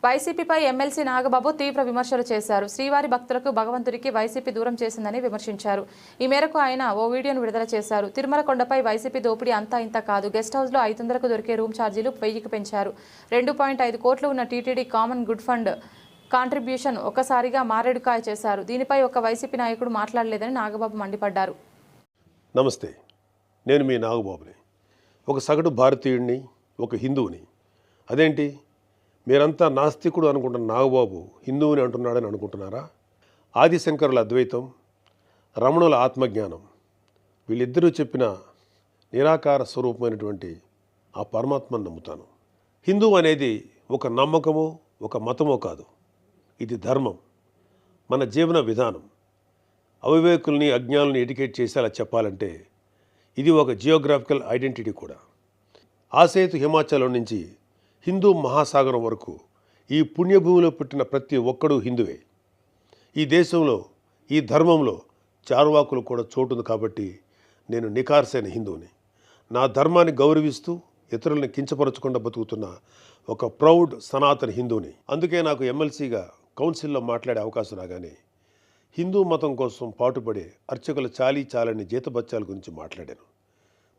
వైసీపీపై MLC Nagababu తీవ్ర విమర్శలు చేశారు. శ్రీవారి భక్తులకు భగవంతుడికి వైసీపీ దూరం చేసిందని విమర్శించారు. ఈ మేరకు ఆయన ఓ వీడియోను విడుదల చేశారు. తిరుమల కొండపై వైసీపీ దోపిడీ అంతా ఇంత కాదు. గెస్ట్ హౌస్లో 500కు దొరికే రూమ్ ఛార్జీలు 1000కి పెంచారు. 2.5 కోట్లు ఉన్న TTD common good fund contribution ఒక్కసారిగా మారేడుకాయ చేశారు. దీనిపై ఒక వైసీపీ నాయకుడు మాట్లాడలేదని నాగబాబు మండిపడ్డారు. నమస్తే, నేను మీ నాగబాబుని. ఒక సగటు భారతీయుడిని, ఒక హిందువుని. అదేంటి మీరంతా నాస్తికుడు అనుకుంటున్న నాగబాబు హిందువుని అంటున్నాడని అనుకుంటున్నారా? ఆదిశంకరుల అద్వైతం, రమణుల ఆత్మజ్ఞానం, వీళ్ళిద్దరూ చెప్పిన నిరాకార స్వరూపమైనటువంటి ఆ పరమాత్మను నమ్ముతాను. హిందువు అనేది ఒక నమ్మకమో ఒక మతమో కాదు, ఇది ధర్మం, మన జీవన విధానం. అవివేకుల్ని అజ్ఞానుల్ని ఎడ్యుకేట్ చేసేలా చెప్పాలంటే ఇది ఒక జియోగ్రాఫికల్ ఐడెంటిటీ కూడా. ఆసేతు హిమాచలం నుంచి హిందూ మహాసాగరం వరకు ఈ పుణ్యభూమిలో పుట్టిన ప్రతి ఒక్కడూ హిందువే. ఈ దేశంలో, ఈ ధర్మంలో చార్వాకులు కూడా చోటుంది. కాబట్టి నేను నికార్సైన హిందువుని. నా ధర్మాన్ని గౌరవిస్తూ ఇతరులను కించపరచకుండా బతుకుతున్న ఒక ప్రౌడ్ సనాతన హిందువుని. అందుకే నాకు ఎమ్మెల్సీగా కౌన్సిల్లో మాట్లాడే అవకాశం రాగానే హిందూ మతం కోసం పాటుపడే అర్చకుల చాలని జీతబత్యాల గురించి మాట్లాడాను.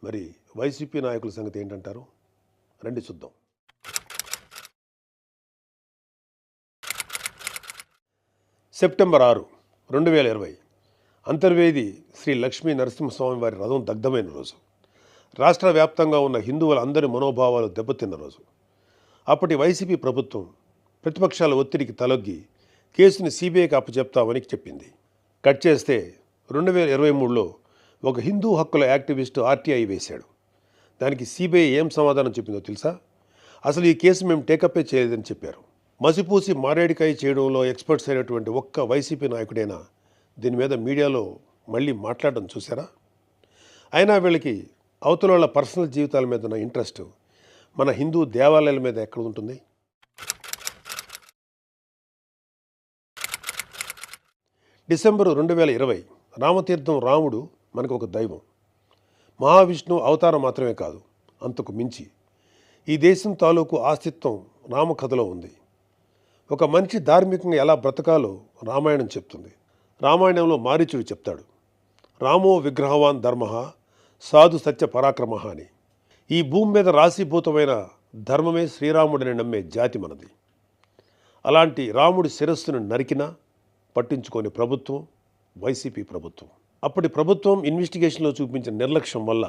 మరి వైసీపీ నాయకుల సంగతి ఏంటంటారు? రండి చూద్దాం. సెప్టెంబర్ 6, 2020 అంతర్వేది శ్రీ లక్ష్మీ నరసింహస్వామి వారి రథం దగ్ధమైన రోజు. రాష్ట్ర వ్యాప్తంగా ఉన్న హిందువులందరి మనోభావాలు దెబ్బతిన్న రోజు. అప్పటి వైసీపీ ప్రభుత్వం ప్రతిపక్షాల ఒత్తిడికి తలొగ్గి కేసుని సిబిఐకి అప్పచెప్తామని చెప్పింది. కట్ చేస్తే 2023లో ఒక హిందూ హక్కుల యాక్టివిస్టు ఆర్టీఐ వేశాడు. దానికి సిబిఐ ఏం సమాధానం చెప్పిందో తెలుసా? అసలు ఈ కేసు మేము టేకప్పే చేయలేదని చెప్పారు. మసిపూసి మారేడికాయ చేయడంలో ఎక్స్పర్ట్స్ అయినటువంటి ఒక్క వైసీపీ నాయకుడైనా దీని మీద మీడియాలో మళ్ళీ మాట్లాడడం చూసారా? అయినా వీళ్ళకి అవతల వాళ్ళ పర్సనల్ జీవితాల మీద ఉన్న ఇంట్రెస్ట్ మన హిందూ దేవాలయాల మీద ఎక్కడ ఉంటుంది? డిసెంబర్ 2020 రామతీర్థం రాముడు మనకు ఒక దైవం. మహావిష్ణువు అవతారం మాత్రమే కాదు, అంతకు మించి ఈ దేశం తాలూకు ఆస్తిత్వం రామకథలో ఉంది. ఒక మనిషి ధార్మికంగా ఎలా బ్రతకాలో రామాయణం చెప్తుంది. రామాయణంలో మారీచుడు చెప్తాడు, రామో విగ్రహవాన్ ధర్మ సాధు సత్య పరాక్రమ అని. ఈ భూమి మీద రాశీభూతమైన ధర్మమే శ్రీరాముడిని నమ్మే జాతి మనది. అలాంటి రాముడి శిరస్సును నరికినా పట్టించుకోని ప్రభుత్వం వైసీపీ ప్రభుత్వం. అప్పటి ప్రభుత్వం ఇన్వెస్టిగేషన్లో చూపించిన నిర్లక్ష్యం వల్ల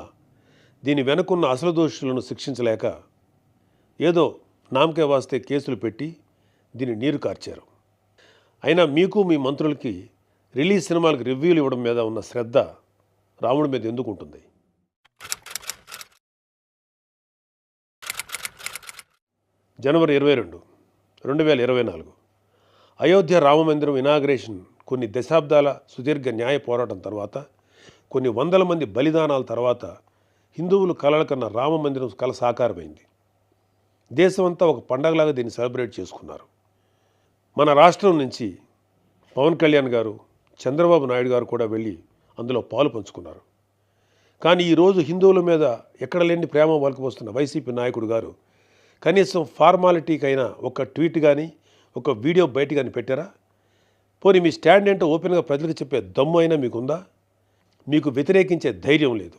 దీని వెనుకున్న అసలు దోషులను శిక్షించలేక ఏదో నామకే వాస్తే కేసులు పెట్టి దీన్ని నీరు కార్చారు. అయినా మీకు మీ మంత్రులకి రిలీజ్ సినిమాలకు రివ్యూలు ఇవ్వడం మీద ఉన్న శ్రద్ధ రాముడి మీద ఎందుకు ఉంటుంది? జనవరి 22, 2024 అయోధ్య రామమందిరం ఇనాగ్రేషన్ కొన్ని దశాబ్దాల సుదీర్ఘ న్యాయ పోరాటం తర్వాత, కొన్ని వందల మంది బలిదానాల తర్వాత హిందువులు కలల కన్నా రామమందిరం కల సాకారమైంది. దేశమంతా ఒక పండగలాగా దీన్ని సెలబ్రేట్ చేసుకున్నారు. మన రాష్ట్రం నుంచి పవన్ కళ్యాణ్ గారు, చంద్రబాబు నాయుడు గారు కూడా వెళ్ళి అందులో పాలు పంచుకున్నారు. కానీ ఈరోజు హిందువుల మీద ఎక్కడ లేని ప్రేమ వలకపోస్తున్న వైసీపీ నాయకుడు గారు కనీసం ఫార్మాలిటీకైనా ఒక ట్వీట్ కానీ ఒక వీడియో బయట కానీ పెట్టారా? పోనీ మీ స్టాండ్ ఏంటో ఓపెన్గా ప్రజలకు చెప్పే దమ్ము అయినా మీకుందా? మీకు వ్యతిరేకించే ధైర్యం లేదు.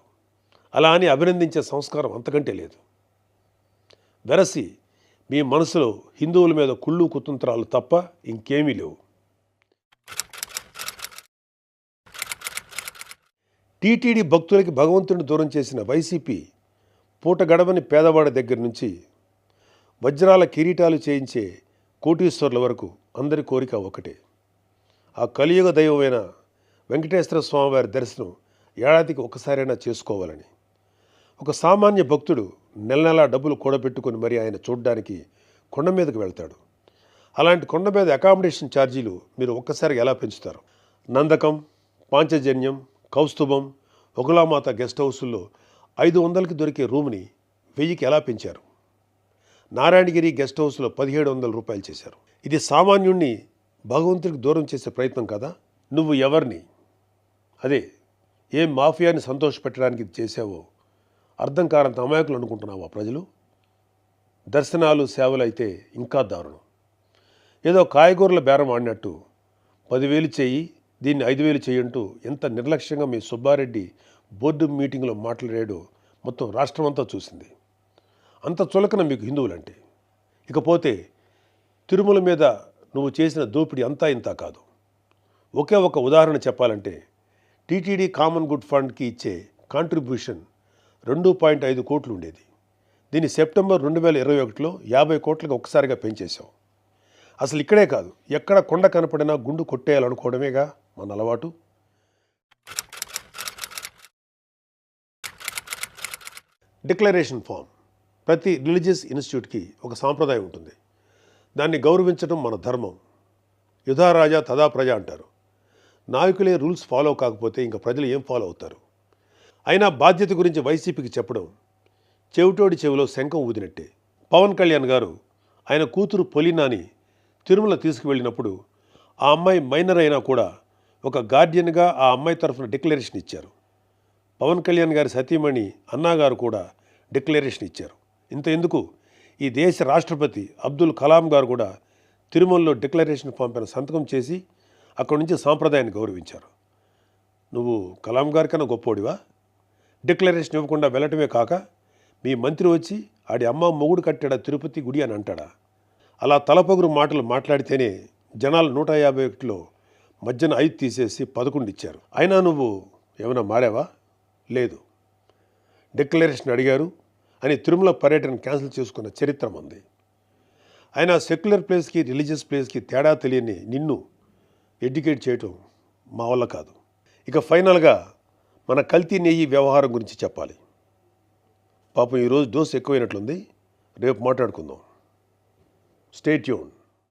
అలా అని అభినందించే సంస్కారం అంతకంటే లేదు. వెరసి మీ మనసులో హిందువుల మీద కుళ్ళు కుతంత్రాలు తప్ప ఇంకేమీ లేవు. టీటీడీ భక్తులకి భగవంతుడిని దూరం చేసిన వైసీపీ పూట గడవని పేదవాడి దగ్గర నుంచి వజ్రాల కిరీటాలు చేయించే కోటీశ్వర్ల వరకు అందరి కోరిక ఒకటే, ఆ కలియుగ దైవమైన వెంకటేశ్వర స్వామివారి దర్శనం ఏడాదికి ఒకసారైనా చేసుకోవాలని. ఒక సామాన్య భక్తుడు నెల డబ్బులు కూడబెట్టుకుని మరి ఆయన చూడడానికి కొండ మీదకి వెళ్తాడు. అలాంటి కొండ మీద అకామిడేషన్ ఛార్జీలు మీరు ఒక్కసారి ఎలా పెంచుతారు? నందకం, పాంచజన్యం, కౌస్తుభం, ఒకలామాత గెస్ట్ హౌసుల్లో 500కి దొరికే రూమ్ని 1000కి ఎలా పెంచారు? నారాయణగిరి గెస్ట్ హౌస్లో 1700 రూపాయలు చేశారు. ఇది సామాన్యుణ్ణి భగవంతుడికి దూరం చేసే ప్రయత్నం కదా? నువ్వు ఎవరిని, అదే ఏం మాఫియాని సంతోషపెట్టడానికి చేసావో అర్థం కానంత అమాయకులు అనుకుంటున్నావా ప్రజలు? దర్శనాలు సేవలు అయితే ఇంకా దారుణం. ఏదో కాయగూరల బేరం ఆడినట్టు 10,000 చెయ్యి, దీన్ని 5,000 చెయ్యంటూ ఎంత నిర్లక్ష్యంగా మీ సుబ్బారెడ్డి బోర్డు మీటింగ్లో మాట్లాడాడో మొత్తం రాష్ట్రం అంతా చూసింది. అంత చులకన మీకు హిందువులంటే. ఇకపోతే తిరుమల మీద నువ్వు చేసిన దోపిడీ అంతా ఇంత కాదు. ఒకే ఒక ఉదాహరణ చెప్పాలంటే టీటీడీ కామన్ గుడ్ ఫండ్కి ఇచ్చే కాంట్రిబ్యూషన్ 2.5 కోట్లు ఉండేది. దీన్ని సెప్టెంబర్ 2021లో 50 కోట్లకు ఒక్కసారిగా పెంచేశాం. అసలు ఇక్కడే కాదు, ఎక్కడ కొండ కనపడినా గుండు కొట్టేయాలనుకోవడమేగా మన అలవాటు. Declaration form. ప్రతి రిలీజియస్ ఇన్స్టిట్యూట్కి ఒక సాంప్రదాయం ఉంటుంది. దాన్ని గౌరవించడం మన ధర్మం. యుధా రాజా తదా ప్రజ అంటారు. నాయకులే రూల్స్ ఫాలో కాకపోతే ఇంకా ప్రజలు ఏం ఫాలో అవుతారు? అయినా బాధ్యత గురించి వైసీపీకి చెప్పడం చెవిటోడి చెవిలో శంఖం ఊదినట్టే. పవన్ కళ్యాణ్ గారు ఆయన కూతురు పొలినాని తిరుమల తీసుకువెళ్ళినప్పుడు ఆ అమ్మాయి మైనర్ అయినా కూడా ఒక గార్డియన్గా ఆ అమ్మాయి తరఫున డిక్లరేషన్ ఇచ్చారు. పవన్ కళ్యాణ్ గారి సతీమణి అన్నాగారు కూడా డిక్లరేషన్ ఇచ్చారు. ఇంత ఎందుకు, ఈ దేశ రాష్ట్రపతి అబ్దుల్ కలాం గారు కూడా తిరుమలలో డిక్లరేషన్ ఫామ్ పైన సంతకం చేసి అక్కడి నుంచి సాంప్రదాయాన్ని గౌరవించారు. నువ్వు కలాం గారి కన్నా గొప్పోడివా? డిక్లరేషన్ ఇవ్వకుండా వెళ్ళటమే కాక మీ మంత్రి వచ్చి ఆడి అమ్మ మొగుడు కట్టాడా తిరుపతి గుడి అని అంటాడా? అలా తలపొగురు మాటలు మాట్లాడితేనే జనాలు 151లో మధ్యన 5 తీసేసి 11 ఇచ్చారు. అయినా నువ్వు ఏమైనా మారావా? లేదు. డిక్లరేషన్ అడిగారు అని తిరుమల పర్యటన క్యాన్సిల్ చేసుకున్న చరిత్ర ఉంది. అయినా సెక్యులర్ ప్లేస్కి రిలీజియస్ ప్లేస్కి తేడా తెలియని నిన్ను ఎడ్యుకేట్ చేయటం మా వల్ల కాదు. ఇక ఫైనల్గా మన కల్తీ నెయ్యి వ్యవహారం గురించి చెప్పాలి. పాపం ఈరోజు డోస్ ఎక్కువైనట్లుంది. రేపు మాట్లాడుకుందాం. Stay tune.